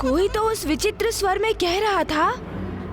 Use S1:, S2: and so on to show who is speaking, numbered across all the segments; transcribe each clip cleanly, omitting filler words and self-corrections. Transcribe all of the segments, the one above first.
S1: कोई तो उस विचित्र स्वर में कह रहा था,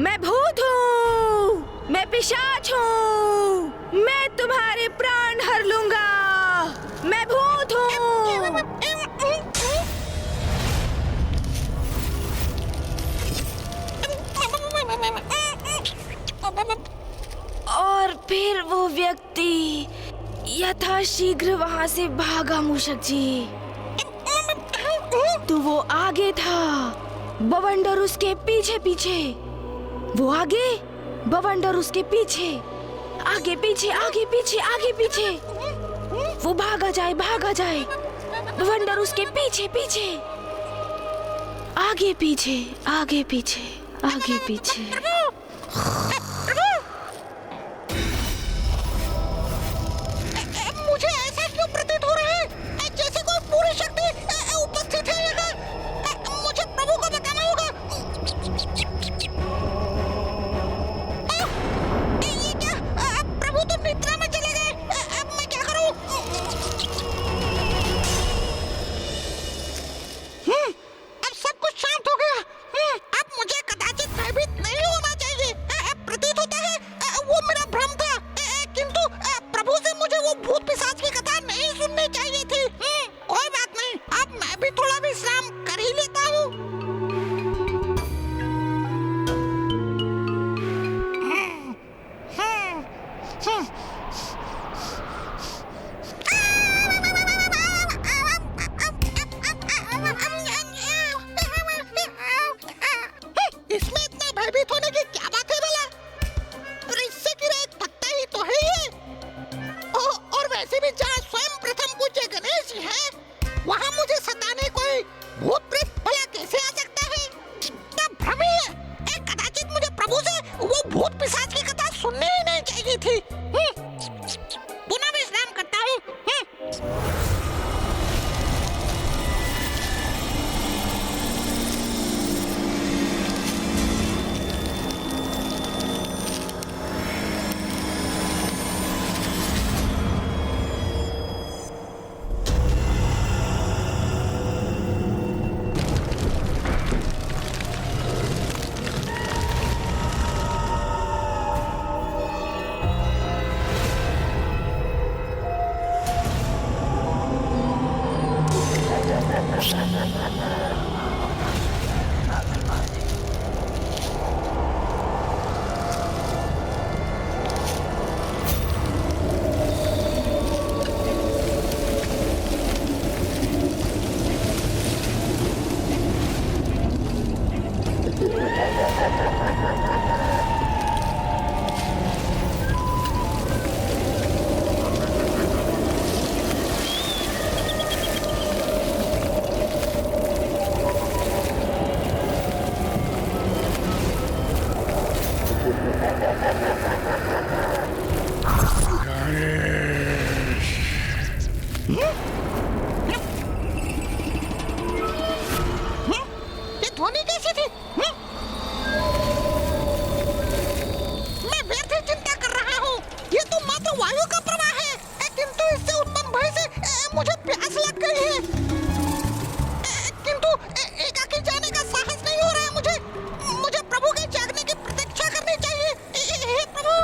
S1: मैं भूत हूँ, मैं पिशाच हूँ, मैं तुम्हारे प्राण हर लूंगा, मैं भूत हूँ। और फिर वो व्यक्ति यथाशीघ्र वहाँ से भागा। मूषक जी, तो वो आगे था, बवंडर उसके पीछे पीछे। वो आगे, बवंडर उसके पीछे, आगे पीछे आगे पीछे आगे पीछे। वो भागा जाए, बवंडर उसके पीछे पीछे, आगे पीछे आगे पीछे आगे पीछे।
S2: मुझे ऐसा क्यों प्रतीत हो रहा है जैसे कोई पूरी शक्ति उपस्थित है यहाँ। मुझे प्रभु को बताना होगा। ये क्या, प्रभु तो निद्रा में चले गए। अब मैं क्या करूं? अब सब कुछ शांत हो गया। अब मुझे कदाचित भयभीत नहीं होना चाहिए। प्रतीत होता है वो मेरा भ्रम था, किंतु प्रभु से मुझे वो भूत पिशाच की कथा नहीं सुननी चाहिए थी। कोई बात नहीं, अब मैं भी थोड़ा विश्राम कर ही लेता हूँ। इसमें इतना भयभीत होने की क्या बात है भला? और इससे गिरा एक पत्ता ही तो है ये। और वैसे भी जहाँ स्वयं प्रथम पूज्य गणेश जी हैं, वहाँ मुझे सताने कोई भूत प्रेत भला कैसे आ सकता है? तब भ्रम ही है। कदाचित मुझे प्रभु से वो भूत पिशाच की कथा सुननी ही नहीं चाहिए थी। पुनः विश्राम करता हूँ। ये ध्वनि कैसी थी? मैं व्यर्थ ही चिंता कर रहा हूँ। ये तो मात्र वायु का प्रवाह है, किंतु इससे उत्पन्न भय से मुझे प्यास लग गई है। किंतु एकाकी जाने का साहस नहीं हो रहा है मुझे। मुझे प्रभु के जागने की प्रतीक्षा करनी चाहिए। हे प्रभु।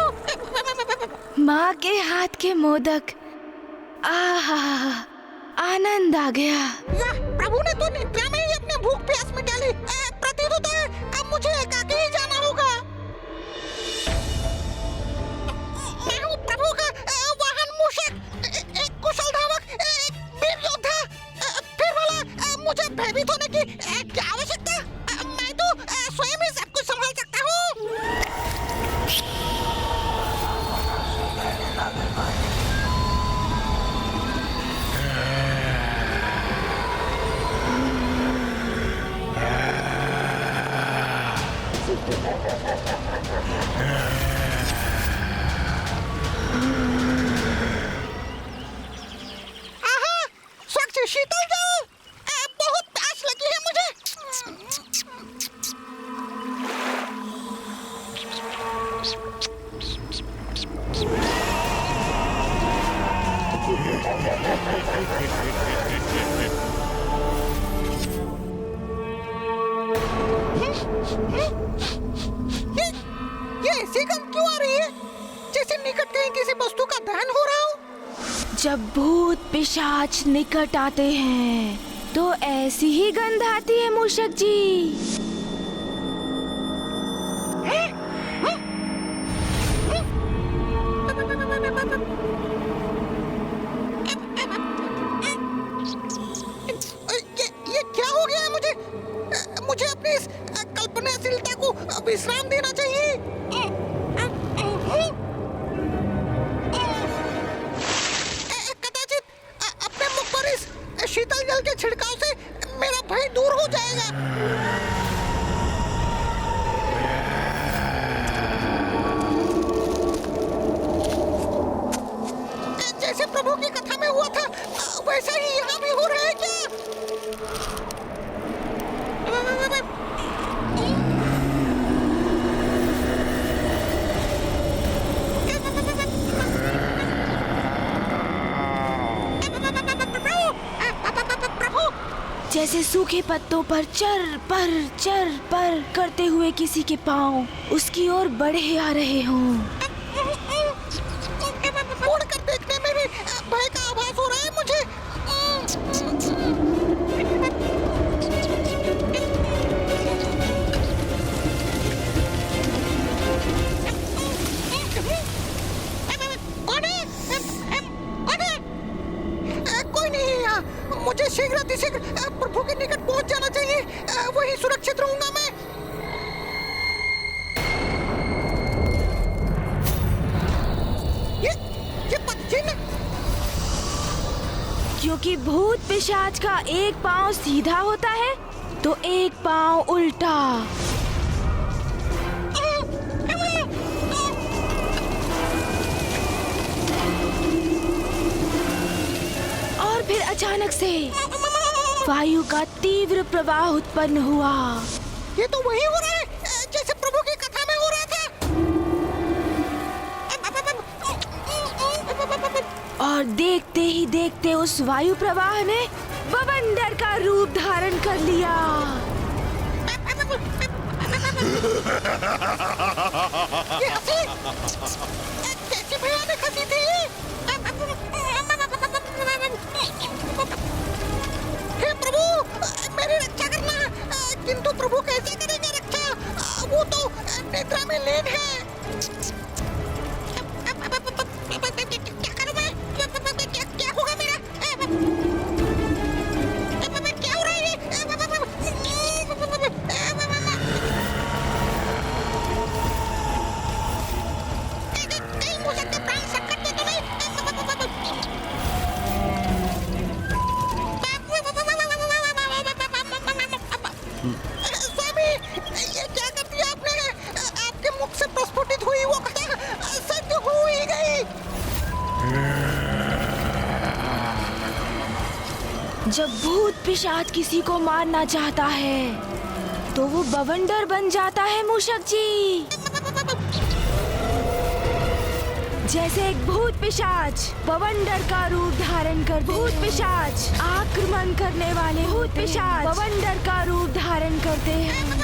S1: माँ के हाथ के मोदक, आहा, आनंद आ गया।
S2: वाह, प्रभु ने तो निद्रा में ही अपने भूख प्यास मिटा ली। प्रतीत होता है अब मुझे एकाकी ही जाना होगा। मैं हूँ प्रभु का वाहन मूषक, एक कुशल धावक, एक वीर योद्धा। फिर भला मुझे भयभीत होने की क्या आवश्यकता? मैं तो स्वयं ही सब कुछ संभाल सकता हूँ। आहा, स्वच्छ शीतल जल, बहुत प्यास लगी है मुझे। ये ऐसी गंध क्यों आ रही है? जैसे निकट कहीं किसी वस्तु का दहन हो रहा हो।
S1: जब भूत पिशाच निकट आते हैं तो ऐसी ही गंध आती है मूषक जी।
S2: ये क्या हो गया है मुझे? मुझे अपनी इस कल्पनाशीलता को विश्राम देना चाहिए। कदाचित अपने मुख पर इस शीतल जल के छिड़काव से मेरा भय दूर हो जाएगा। जैसे प्रभु की कथा में हुआ था वैसा ही यहाँ भी हो रहा है क्या?
S1: जैसे सूखे पत्तों पर चर पर करते हुए किसी के पांव उसकी ओर बढ़े आ रहे हों।
S2: मुड़ कर देखने में भी भय का आभास हो रहा है मुझे। कोई नहीं है यहाँ। मुझे शीघ्र अतिशीघ्र प्रभु के निकट पहुंच जाना चाहिए। वहीं सुरक्षित रहूंगा मैं। ये पदचिन्ह।
S1: क्योंकि भूत पिशाच का एक पांव सीधा होता है तो एक पांव उल्टा। और फिर अचानक से वायु का तीव्र प्रवाह उत्पन्न हुआ।
S2: ये तो वही हो रहा है जैसे प्रभु की कथा में हो रहा था।
S1: और देखते ही देखते उस वायु प्रवाह ने बवंडर का रूप धारण कर लिया।
S2: ये हंसी कैसी भयानक हंसी थी। हे प्रभु मेरी रक्षा करना। किंतु प्रभु कैसे करेंगे रक्षा? वो तो निद्रा में लीन है। क्या करूं मैं? क्या होगा मेरा? क्या हो रहा है? कहीं हो सकते प्राण संकट में तो नहीं? स्वामी ये क्या कर दिया आपने? आपके मुख से प्रस्फुटित हुई वो कथा सत्य हो ही गई।
S1: जब भूत पिशाच किसी को मारना चाहता है तो वो बवंडर बन जाता है मूषक जी। जैसे एक भूत पिशाच बवंडर का रूप धारण कर भूत पिशाच आक्रमण करने वाले भूत पिशाच बवंडर का रूप धारण करते हैं।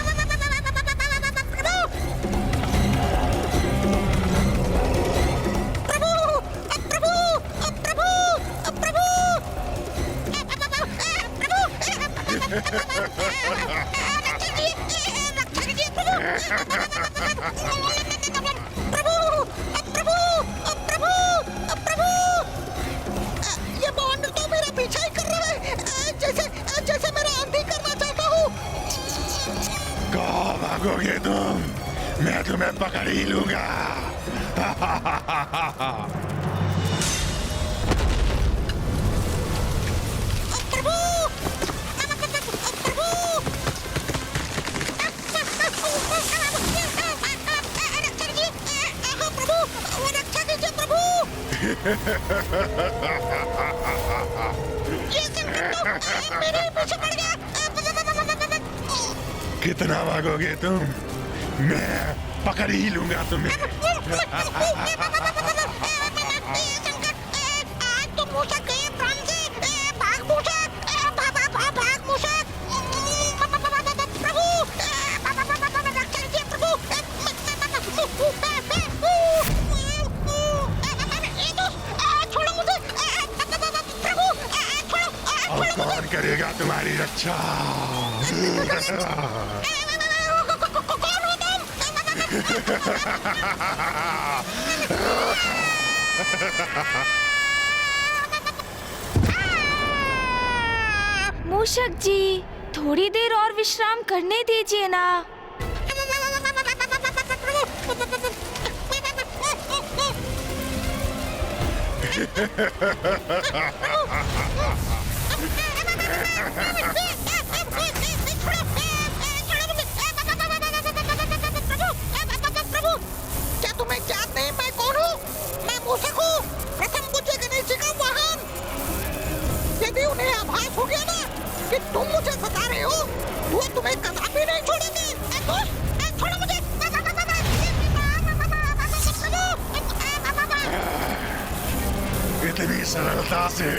S2: ये बवंडर तो मेरा पीछा ही कर रहा है जैसे मेरा आंधी करना चाहता हूँ।
S3: कहाँ भागोगे तुम? मैं तुम्हें पकड़ ही लूंगा। कितना भागोगे तुम? मैं पकड़ ही लूंगा तुम्हें।
S2: आज तो मूषक गए प्राण से। भाग मूषक, भाग मूषक। प्रभु
S3: कौन करेगा तुम्हारी रक्षा?
S2: कौन हो तुम?
S1: मूषक जी, थोड़ी देर और विश्राम करने दीजिए ना।
S2: क्या तुम्हें याद नहीं मैं कौन हूँ? मैं मूषक हूँ, प्रथम पूज्य गणेश जी का वाहन। यदि उन्हें आभास हो गया ना कि तुम मुझे सता रहे हो, वो तुम्हें कदापि नहीं छोड़ेंगे। छोड़ो मुझे।
S3: इतनी सरलता से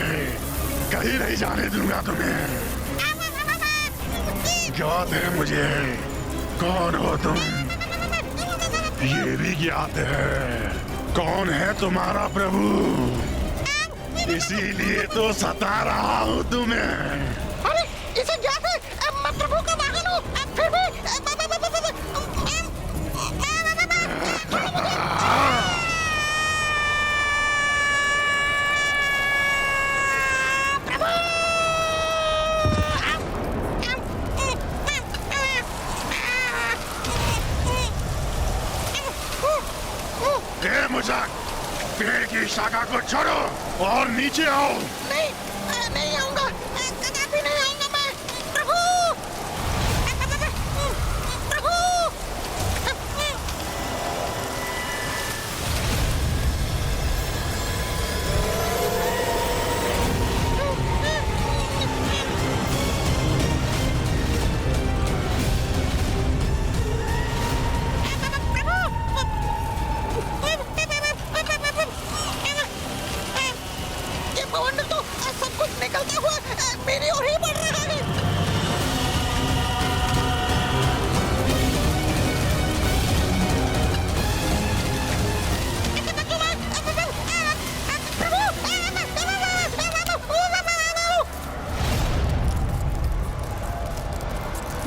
S3: कहीं नहीं जाने दूंगा तुम्हें। ज्ञात है मुझे कौन हो तुम, ये भी ज्ञात है कौन है तुम्हारा प्रभु, इसीलिए तो सता रहा हूँ तुम्हें।
S2: अरे इसे ज्ञात है, मैं प्रभु का वाहन हूँ, फिर भी
S3: मूषक, पेड़ की शाखा को छोड़ो और नीचे आओ।
S2: नहीं आऊंगा, कदापि नहीं आऊंगा मैं। प्रभु, प्रभु। ये बवंडर तो सब कुछ निकलता हुआ मेरी ओर ही बढ़ रहा है।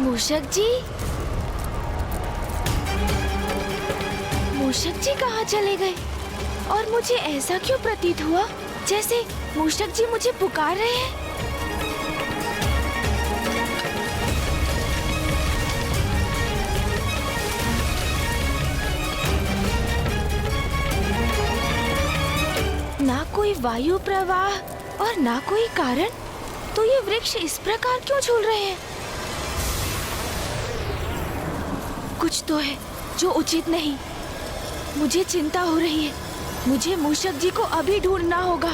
S1: मूषक जी, मूषक जी कहाँ चले गए? और मुझे ऐसा क्यों प्रतीत हुआ जैसे मूषक जी मुझे पुकार रहे हैं? ना कोई वायु प्रवाह और ना कोई कारण, तो ये वृक्ष इस प्रकार क्यों झूल रहे हैं? कुछ तो है जो उचित नहीं। मुझे चिंता हो रही है। मुझे मूषक जी को अभी ढूंढना होगा।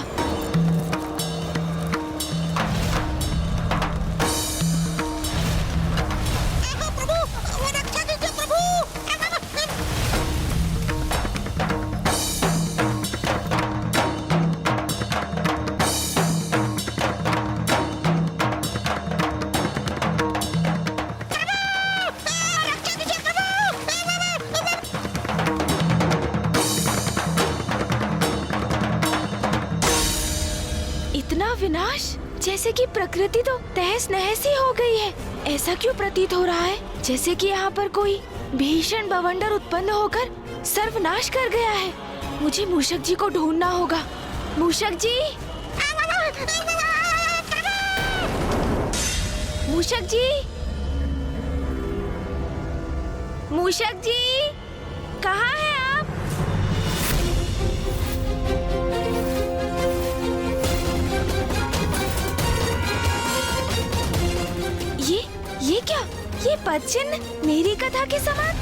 S2: प्रभु, वो रक्षा कीजिए प्रभु।
S1: इतना विनाश, जैसे कि प्रकृति तो तहस नहस ही हो गई है। ऐसा क्यों प्रतीत हो रहा है जैसे कि यहाँ पर कोई भीषण बवंडर उत्पन्न होकर सर्वनाश कर गया है। मुझे मूषक जी को ढूंढना होगा। मूषक जी, मूषक जी, मूषक जी, कहाँ हैं आप? ये क्या? ये पद चिन्ह मेरी कथा के समान।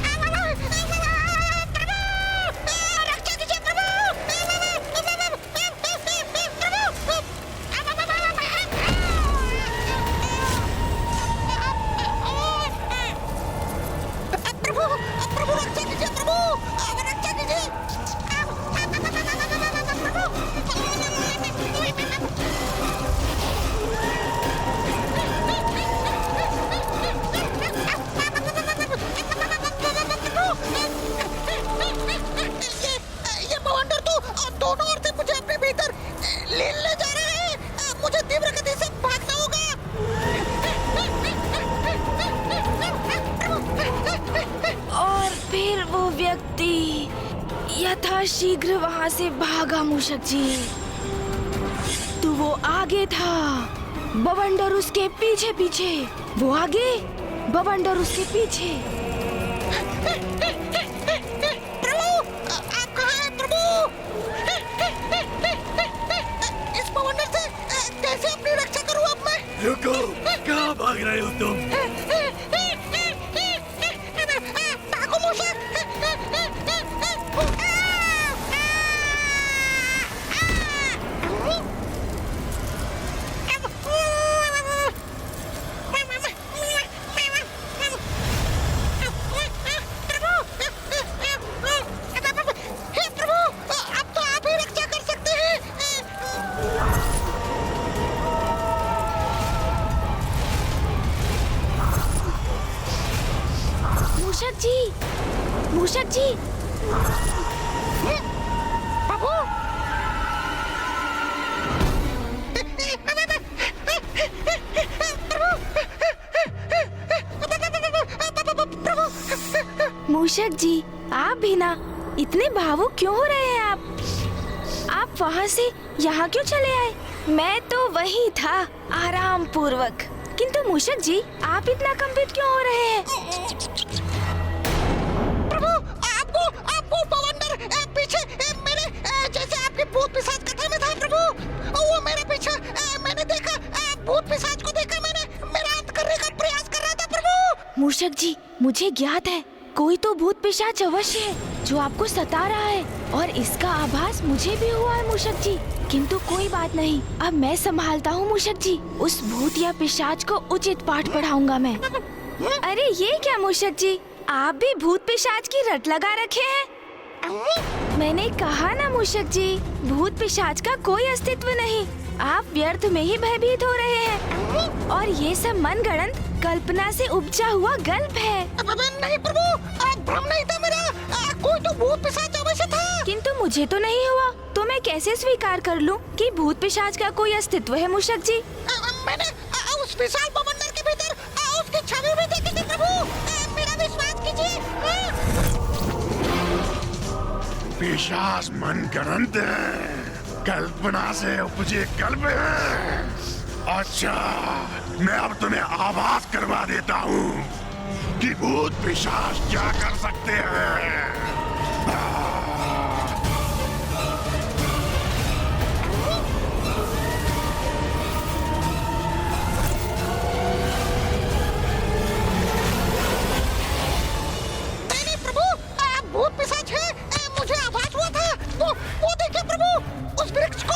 S1: यथाशीघ्र वहाँ से भागा मूषक जी। तो वो आगे था, बवंडर उसके पीछे पीछे। वो आगे, बवंडर उसके पीछे।
S2: प्रभु, आप कहाँ हैं प्रभु? इस बवंडर से कैसे अपनी रक्षा करूँ अब मैं?
S4: रुको, कहाँ भाग रहे हो तुम?
S2: भागो मूषक! हे प्रभु, अब तो आप ही रक्षा कर सकते हैं।
S1: मूषक जी, मूषक जी।
S2: प्रभु,
S1: मूषक जी, आप भी ना इतने भावुक क्यों हो रहे हैं आप वहाँ से यहाँ क्यों चले आए? मैं तो वही था आराम पूर्वक। किंतु मूषक जी, आप इतना कंपित क्यों हो रहे हैं?
S2: प्रभु, आपको बवंडर पीछे मेरे जैसे आपके भूत पिशाच कथा में था प्रभु। वो मेरे पीछे मैंने देखा, भूत पिशाच को देखा मैंने, मेरा अंत करने का प्रयास कर रहा था प्रभु।
S1: मूषक जी, मुझे ज्ञात है कोई तो भूत पिशाच अवश्य है जो आपको सता रहा है, और इसका आभास मुझे भी हुआ है मूषक जी। किंतु कोई बात नहीं, अब मैं संभालता हूँ मूषक जी। उस भूत या पिशाच को उचित पाठ पढ़ाऊंगा मैं। अरे ये क्या मूषक जी, आप भी भूत पिशाच की रट लगा रखे हैं। मैंने कहा ना मूषक जी, भूत पिशाच का कोई अस्तित्व नहीं। आप व्यर्थ में ही भयभीत हो रहे हैं, और ये सब मनगढ़ंत कल्पना से उपजा हुआ गल्प है।
S2: नहीं प्रभु, भ्रम नहीं था मेरा, कोई तो भूत पिशाच अवश्य था।
S1: किंतु मुझे तो नहीं हुआ, तो मैं कैसे स्वीकार कर लूं कि भूत पिशाच का कोई अस्तित्व है मूषक जी?
S2: मैंने उस विशाल बवंडर के भीतर उसकी छवि भी देखी थी प्रभु, मेरा विश्वास कीजिए।
S3: पिशाच मनगढ़ंत है, कल्पना से उपजे कल्प है। अच्छा, मैं अब तुम्हें आभास करवा देता हूँ कि भूत पिशाच क्या कर सकते हैं।
S2: नहीं प्रभु, भूत पिशाच है, मुझे आभास हुआ था। वो देखिए प्रभु, उस वृक्ष को।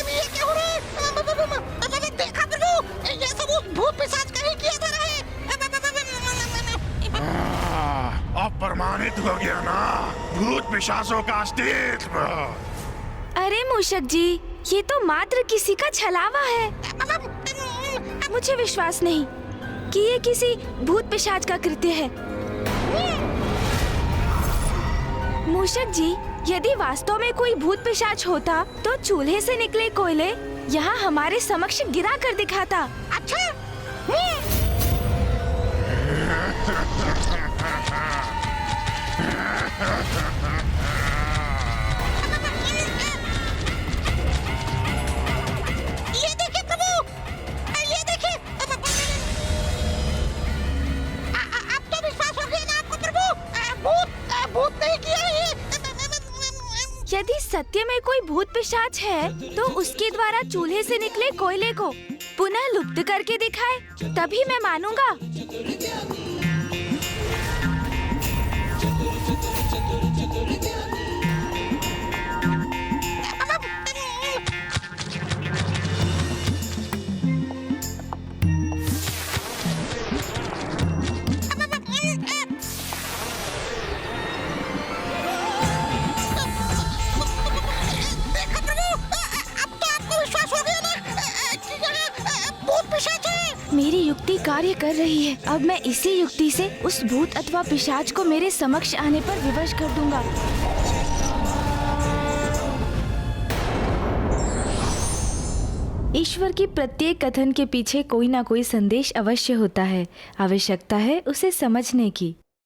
S2: ये क्या हो रहा है? देखा प्रभु, ये सब उस भूत पिशाच का ही किया जा रहा है।
S3: अब प्रमाणित हो गया ना भूत पिशाचों का अस्तित्व।
S1: अरे मूषक जी, ये तो मात्र किसी का छलावा है। मुझे विश्वास नहीं कि ये किसी भूत पिशाच का कृत्य है। मूषक जी, यदि वास्तव में कोई भूत पिशाच होता तो चूल्हे से निकले कोयले यहाँ हमारे समक्ष गिरा कर दिखाता।
S2: अच्छा, ये देखिए प्रभु, ये देखिए। अब तो विश्वास हो गया ना आपको प्रभु? भूत नहीं किया ये।
S1: यदि सत्य में कोई भूत पिशाच है तो उसके द्वारा चूल्हे से निकले कोयले को पुनः लुप्त करके दिखाए, तभी मैं मानूंगा। मेरी युक्ति कार्य कर रही है। अब मैं इसी युक्ति से उस भूत अथवा पिशाच को मेरे समक्ष आने पर विवश कर दूंगा। ईश्वर की प्रत्येक कथन के पीछे कोई ना कोई संदेश अवश्य होता है। आवश्यकता है उसे समझने की।